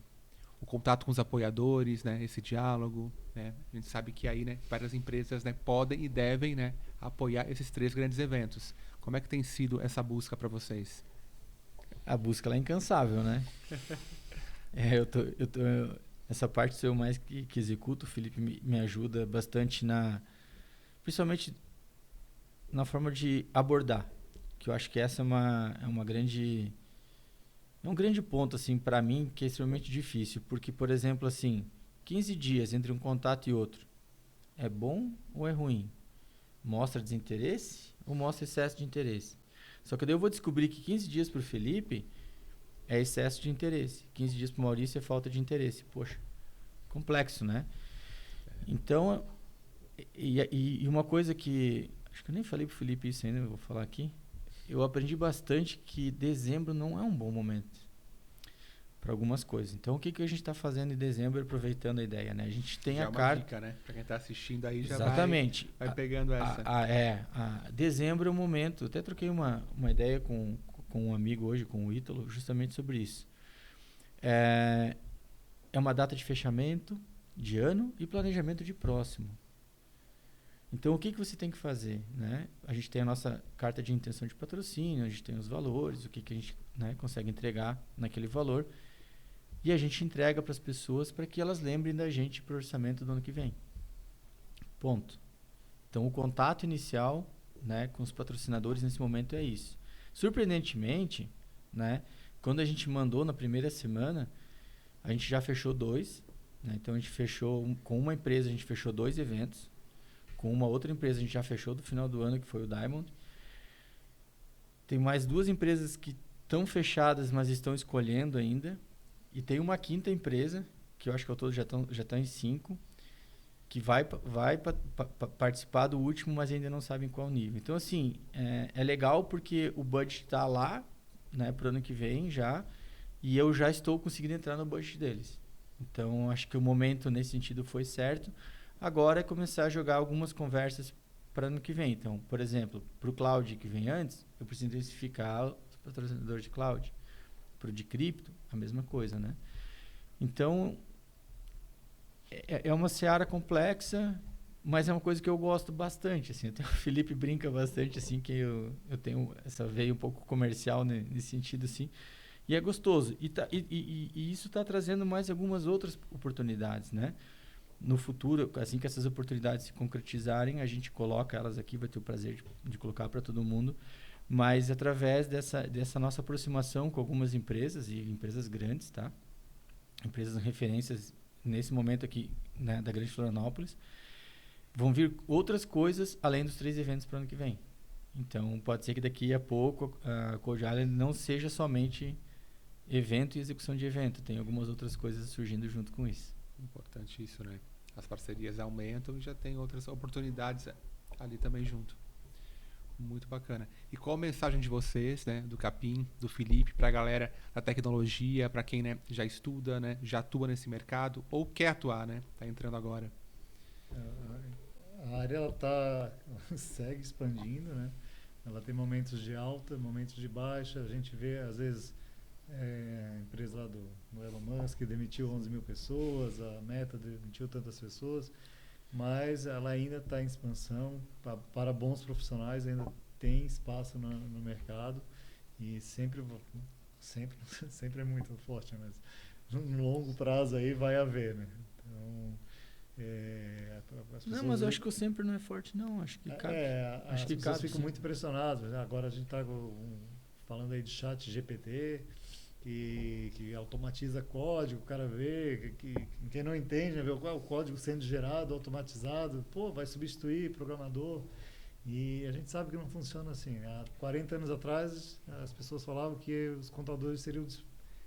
O contato com os apoiadores, né? Esse diálogo, né? A gente sabe que aí, né? Várias empresas, né? Podem e devem, né? Apoiar esses 3 grandes eventos. Como é que tem sido essa busca para vocês? A busca ela é incansável, né? Essa parte sou eu mais que executo. O Felipe me ajuda bastante principalmente na forma de abordar, que eu acho que essa é um grande ponto assim para mim, que é extremamente difícil, porque por exemplo assim, 15 dias entre um contato e outro, é bom ou é ruim? Mostra desinteresse ou mostra excesso de interesse? Só que daí eu vou descobrir que 15 dias para o Felipe é excesso de interesse. 15 dias para o Maurício é falta de interesse. Poxa, complexo, né? Então, e uma coisa que... Acho que eu nem falei para o Felipe isso ainda, eu vou falar aqui. Eu aprendi bastante que dezembro não é um bom momento para algumas coisas. Então, o que a gente está fazendo em dezembro, aproveitando a ideia, né? A gente tem já a carta... dica, né? Para quem está assistindo aí já Exatamente. vai pegando essa. Dezembro é o momento. Eu até troquei uma ideia com um amigo hoje, com o Ítalo, justamente sobre isso. É uma data de fechamento de ano e planejamento de próximo. Então, o que você tem que fazer, né? A gente tem a nossa carta de intenção de patrocínio, a gente tem os valores, o que a gente, né, consegue entregar naquele valor. e a gente entrega para as pessoas para que elas lembrem da gente para o orçamento do ano que vem. Ponto. Então, o contato inicial, né, com os patrocinadores nesse momento é isso. Surpreendentemente, né, quando a gente mandou na primeira semana, a gente já fechou 2. Né, então, a gente fechou com uma empresa, a gente fechou 2 eventos. Com uma outra empresa, a gente já fechou do final do ano, que foi o Diamond. Tem mais 2 empresas que estão fechadas, mas estão escolhendo ainda. E tem uma quinta empresa, que eu acho que ao todo já estão em 5, que vai participar do último, mas ainda não sabe em qual nível. Então, assim, é legal porque o budget está lá, né, para o ano que vem já, e eu já estou conseguindo entrar no budget deles. Então, acho que o momento nesse sentido foi certo. Agora é começar a jogar algumas conversas para ano que vem. Então, por exemplo, para o cloud que vem antes, eu preciso intensificar os patrocinadores de cloud. Para o de cripto, a mesma coisa, né? Então, é uma seara complexa, mas é uma coisa que eu gosto bastante. Assim, o Felipe brinca bastante, assim, que eu tenho essa veia um pouco comercial, né, nesse sentido, assim, e é gostoso. E isso está trazendo mais algumas outras oportunidades, né? No futuro, assim que essas oportunidades se concretizarem, a gente coloca elas aqui, vai ter o prazer de colocar para todo mundo, mas através dessa nossa aproximação com algumas empresas, e empresas grandes, tá? Empresas referências nesse momento aqui, né, da Grande Florianópolis, vão vir outras coisas além dos 3 eventos para o ano que vem. Então, pode ser que daqui a pouco a Code Island não seja somente evento e execução de evento. Tem algumas outras coisas surgindo junto com isso. Importante isso, né? As parcerias aumentam e já tem outras oportunidades ali também junto. Muito bacana. E qual a mensagem de vocês, né, do Capim, do Felipe, para a galera da tecnologia, para quem, né, já estuda, né, já atua nesse mercado ou quer atuar, né? Tá entrando agora. A área ela segue expandindo, né? Ela tem momentos de alta, momentos de baixa. A gente vê às vezes a empresa lá do Elon Musk demitiu 11 mil pessoas, a Meta demitiu tantas pessoas. Mas ela ainda está em expansão, para bons profissionais ainda tem espaço no mercado e sempre é muito forte, mas no longo prazo aí vai haver, né? Então, as pessoas não, mas eu acho que o sempre não é forte, não. Acho que cabe. As que pessoas cabe, ficam sim. muito impressionadas. Agora a gente está falando aí de chat GPT, que automatiza código, o cara vê, quem não entende, né, vê o código sendo gerado, automatizado, vai substituir programador. E a gente sabe que não funciona assim. Há 40 anos atrás, as pessoas falavam que os contadores seriam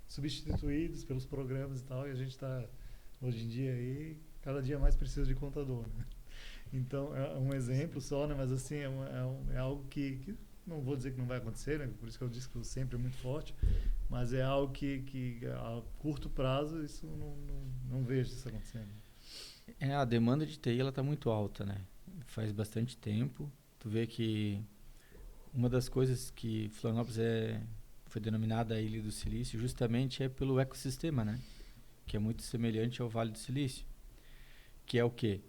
substituídos pelos programas e tal, e a gente está, hoje em dia, aí, cada dia mais precisa de contador. Né? Então, é um exemplo só, né, mas assim, é algo que não vou dizer que não vai acontecer, né? Por isso que eu disse que o sempre é muito forte, mas é algo que a curto prazo isso não vejo isso acontecendo. A demanda de TI está muito alta, né? Faz bastante tempo. Tu vê que uma das coisas que Florianópolis foi denominada a Ilha do Silício justamente é pelo ecossistema, né? Que é muito semelhante ao Vale do Silício. Que é o quê?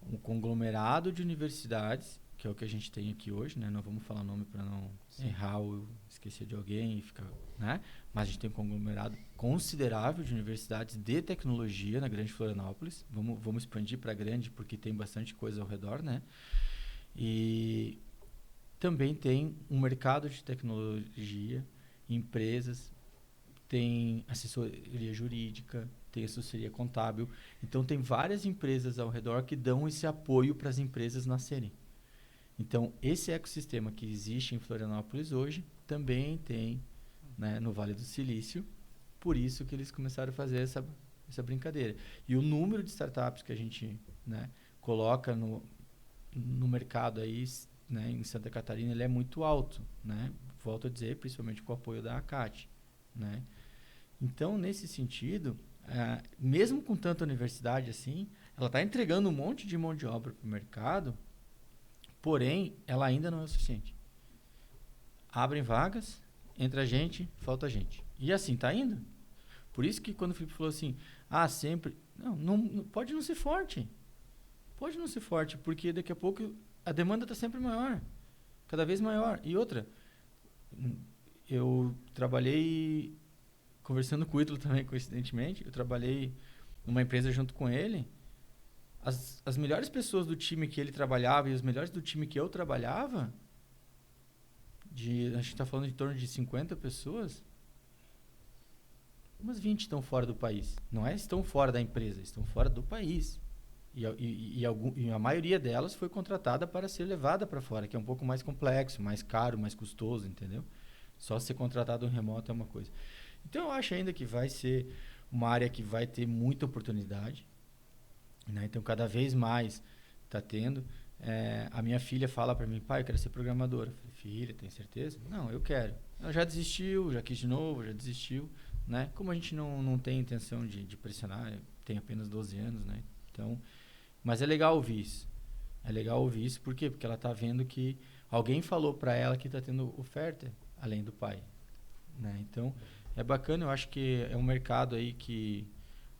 Um conglomerado de universidades, que é o que a gente tem aqui hoje, né? Não vamos falar nome para não errar ou esquecer de alguém e ficar, né? Mas a gente tem um conglomerado considerável de universidades de tecnologia na Grande Florianópolis. Vamos expandir para grande porque tem bastante coisa ao redor, né? E também tem um mercado de tecnologia, empresas, tem assessoria jurídica, tem assessoria contábil. Então tem várias empresas ao redor que dão esse apoio para as empresas nascerem. Então, esse ecossistema que existe em Florianópolis hoje também tem, né, no Vale do Silício. Por isso que eles começaram a fazer essa brincadeira. E o número de startups que a gente, né, coloca no mercado aí, né, em Santa Catarina, ele é muito alto. Né? Volto a dizer, principalmente com o apoio da ACAT. Né? Então, nesse sentido, mesmo com tanta universidade assim, ela está entregando um monte de mão de obra para o mercado. Porém, ela ainda não é o suficiente. Abrem vagas, entra gente, falta gente. E assim está indo. Por isso que quando o Felipe falou assim, sempre... Não, pode não ser forte. Pode não ser forte, porque daqui a pouco a demanda está sempre maior. Cada vez maior. E outra, eu trabalhei conversando com o Ítalo também, coincidentemente, eu trabalhei numa empresa junto com ele. As melhores pessoas do time que ele trabalhava e os melhores do time que eu trabalhava, a gente está falando em torno de 50 pessoas, umas 20 estão fora do país. Não é estão fora da empresa, estão fora do país. E a maioria delas foi contratada para ser levada para fora, que é um pouco mais complexo, mais caro, mais custoso, entendeu? Só ser contratado em remoto é uma coisa. Então, eu acho ainda que vai ser uma área que vai ter muita oportunidade, né? Então, cada vez mais está tendo. A minha filha fala para mim, pai, eu quero ser programadora. Eu falei, filha, tem certeza? Não, eu quero. Ela já desistiu, já quis de novo, já desistiu, né? Como a gente não tem intenção de pressionar, tem apenas 12 anos, né? Então, mas é legal ouvir isso. É legal ouvir isso, por quê? Porque ela está vendo que alguém falou para ela que está tendo oferta além do pai, né? Então, é bacana, eu acho que é um mercado aí que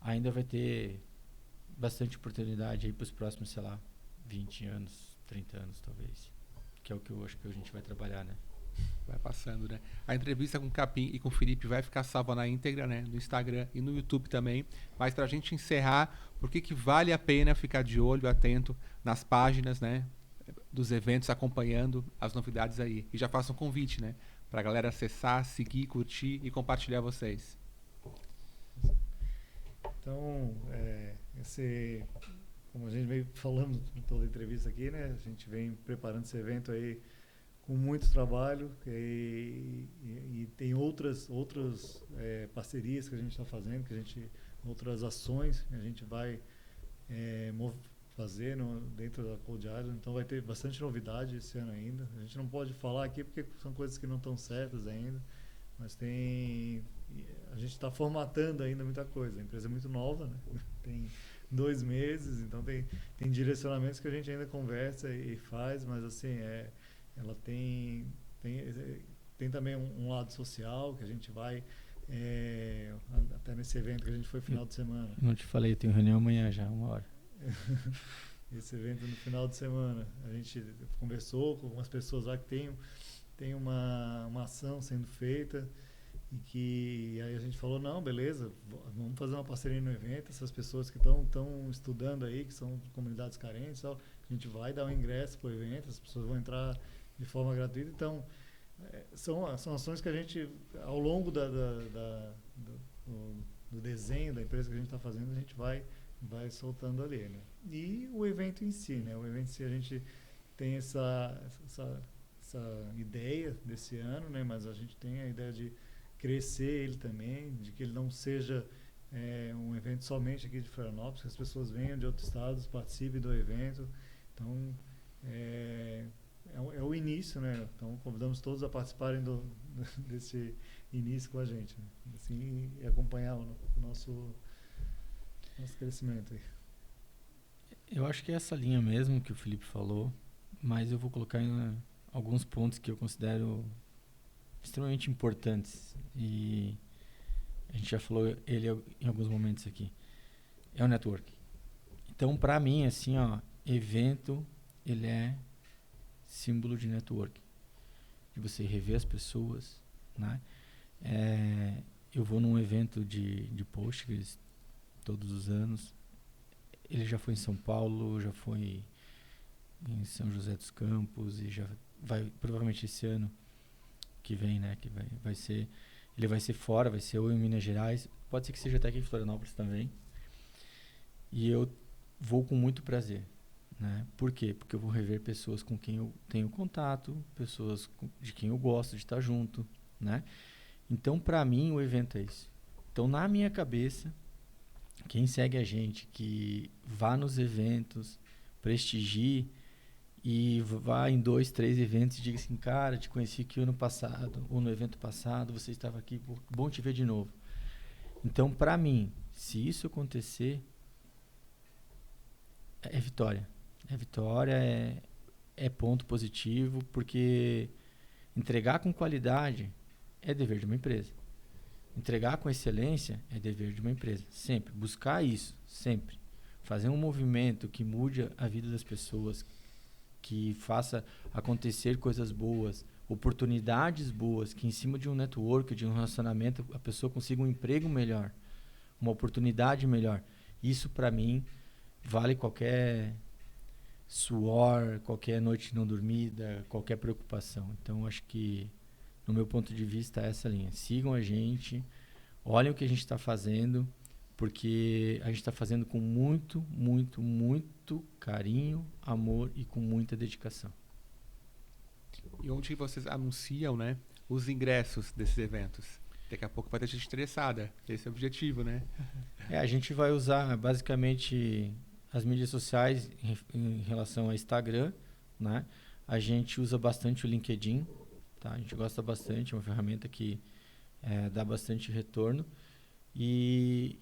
ainda vai ter bastante oportunidade aí para os próximos, sei lá, 20 anos, 30 anos talvez. Que é o que eu acho que a gente vai trabalhar, né? Vai passando, né? A entrevista com o Capim e com o Felipe vai ficar salva na íntegra, né? No Instagram e no YouTube também. Mas pra gente encerrar, por que vale a pena ficar de olho, atento nas páginas, né? Dos eventos, acompanhando as novidades aí. E já faço um convite, né? Pra galera acessar, seguir, curtir e compartilhar vocês. Então, como a gente vem falando em toda a entrevista aqui, né? A gente vem preparando esse evento aí com muito trabalho e tem outras parcerias que a gente está fazendo, outras ações que a gente vai fazer dentro da Code Island. Então vai ter bastante novidade esse ano ainda. A gente não pode falar aqui porque são coisas que não estão certas ainda, mas a gente está formatando ainda muita coisa. A empresa é muito nova, né? Tem 2 meses, então tem direcionamentos que a gente ainda conversa e faz, mas assim, ela tem também um lado social que a gente vai até nesse evento que a gente foi final de semana. Não te falei, eu tenho reunião amanhã já, 1h. Esse evento no final de semana, a gente conversou com algumas pessoas lá que tem uma ação sendo feita e aí a gente falou, não, beleza, vamos fazer uma parceria no evento, essas pessoas que estão estudando aí, que são comunidades carentes, a gente vai dar um ingresso para o evento, as pessoas vão entrar de forma gratuita. Então, são ações que a gente, ao longo do desenho da empresa que a gente está fazendo, a gente vai soltando ali, né? E o evento em si, né? O evento em si, a gente tem essa ideia desse ano, né? Mas a gente tem a ideia de crescer ele também, de que ele não seja um evento somente aqui de Florianópolis, que as pessoas venham de outros estados, participem do evento. Então, é o início, né? Então, convidamos todos a participarem desse início com a gente, né? Assim, e acompanhar o nosso crescimento aí. Eu acho que é essa linha mesmo que o Felipe falou, mas eu vou colocar em alguns pontos que eu considero extremamente importantes e a gente já falou ele em alguns momentos aqui. É o network. Então, para mim, assim, evento, ele é símbolo de network, de você rever as pessoas, né? Eu vou num evento de Postgres todos os anos. Ele já foi em São Paulo, já foi em São José dos Campos e já vai, provavelmente esse ano que vem, né? Que ele vai ser fora, vai ser ou em Minas Gerais, pode ser que seja até aqui em Florianópolis também. E eu vou com muito prazer, né? Por quê? Porque eu vou rever pessoas com quem eu tenho contato, pessoas de quem eu gosto de estar junto, né? Então, para mim, o evento é isso. Então, na minha cabeça, quem segue a gente, que vá nos eventos, prestigie e vá em 2, 3 eventos e diga assim, cara, te conheci aqui ano passado, ou no evento passado, você estava aqui, bom te ver de novo. Então, para mim, se isso acontecer, é vitória. É ponto positivo, porque entregar com qualidade é dever de uma empresa. Entregar com excelência é dever de uma empresa. Sempre. Buscar isso. Sempre. Fazer um movimento que mude a vida das pessoas, que faça acontecer coisas boas oportunidades boas, que em cima de um network, de um relacionamento, a pessoa consiga um emprego melhor, uma oportunidade melhor. Isso, para mim, vale qualquer suor, qualquer noite não dormida, qualquer preocupação. Então, acho que, no meu ponto de vista, é essa linha. Sigam a gente, olhem o que a gente está fazendo, porque a gente está fazendo com muito, muito, muito carinho, amor e com muita dedicação. E onde vocês anunciam, né, os ingressos desses eventos? Daqui a pouco vai ter gente interessada. Esse é o objetivo, né? A gente vai usar basicamente as mídias sociais em relação ao Instagram, né? A gente usa bastante o LinkedIn, tá? A gente gosta bastante, é uma ferramenta que dá bastante retorno. E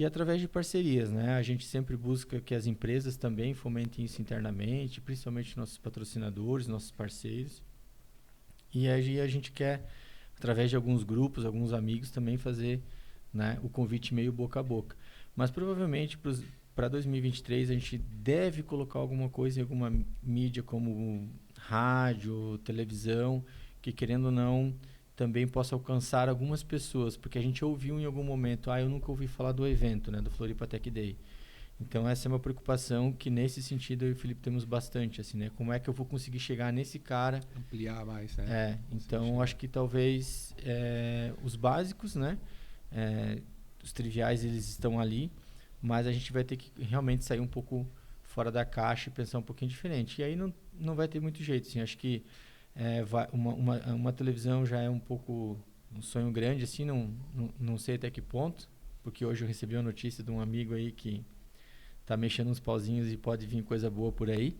através de parcerias, né? A gente sempre busca que as empresas também fomentem isso internamente, principalmente nossos patrocinadores, nossos parceiros. E aí a gente quer, através de alguns grupos, alguns amigos, também fazer, né, o convite meio boca a boca. Mas provavelmente para 2023 a gente deve colocar alguma coisa em alguma mídia como rádio, televisão, que querendo ou não também possa alcançar algumas pessoas, porque a gente ouviu em algum momento, eu nunca ouvi falar do evento, né, do Floripa Tech Day. Então essa é uma preocupação que nesse sentido eu e o Felipe temos bastante, assim, né? Como é que eu vou conseguir chegar nesse cara? Ampliar mais, né? Então acho que talvez os básicos, né? Os triviais eles estão ali, mas a gente vai ter que realmente sair um pouco fora da caixa e pensar um pouquinho diferente. E aí não vai ter muito jeito, assim. Acho que uma televisão já é um pouco um sonho grande, assim, não sei até que ponto, porque hoje eu recebi uma notícia de um amigo aí que tá mexendo uns pauzinhos e pode vir coisa boa por aí.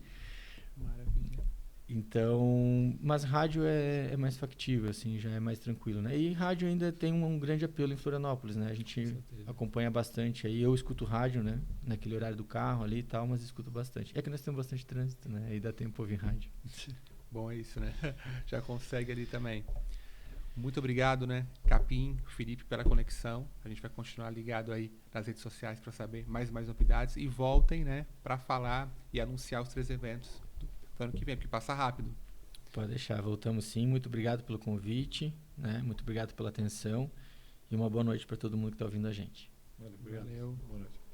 Maravilha. Então, mas rádio é mais factível, assim, já é mais tranquilo, né? E rádio ainda tem um grande apelo em Florianópolis, né? A gente acompanha bastante aí. Eu escuto rádio, né? Naquele horário do carro ali e tal, mas escuto bastante. É que nós temos bastante trânsito, né? Aí dá tempo pra ouvir rádio. Bom, é isso, né? Já consegue ali também. Muito obrigado, né, Capim, Felipe, pela conexão. A gente vai continuar ligado aí nas redes sociais para saber mais novidades. E voltem, né, para falar e anunciar os 3 eventos do ano que vem, porque passa rápido. Pode deixar, voltamos sim. Muito obrigado pelo convite, né? Muito obrigado pela atenção. E uma boa noite para todo mundo que está ouvindo a gente. Valeu, obrigado. Valeu. Boa noite.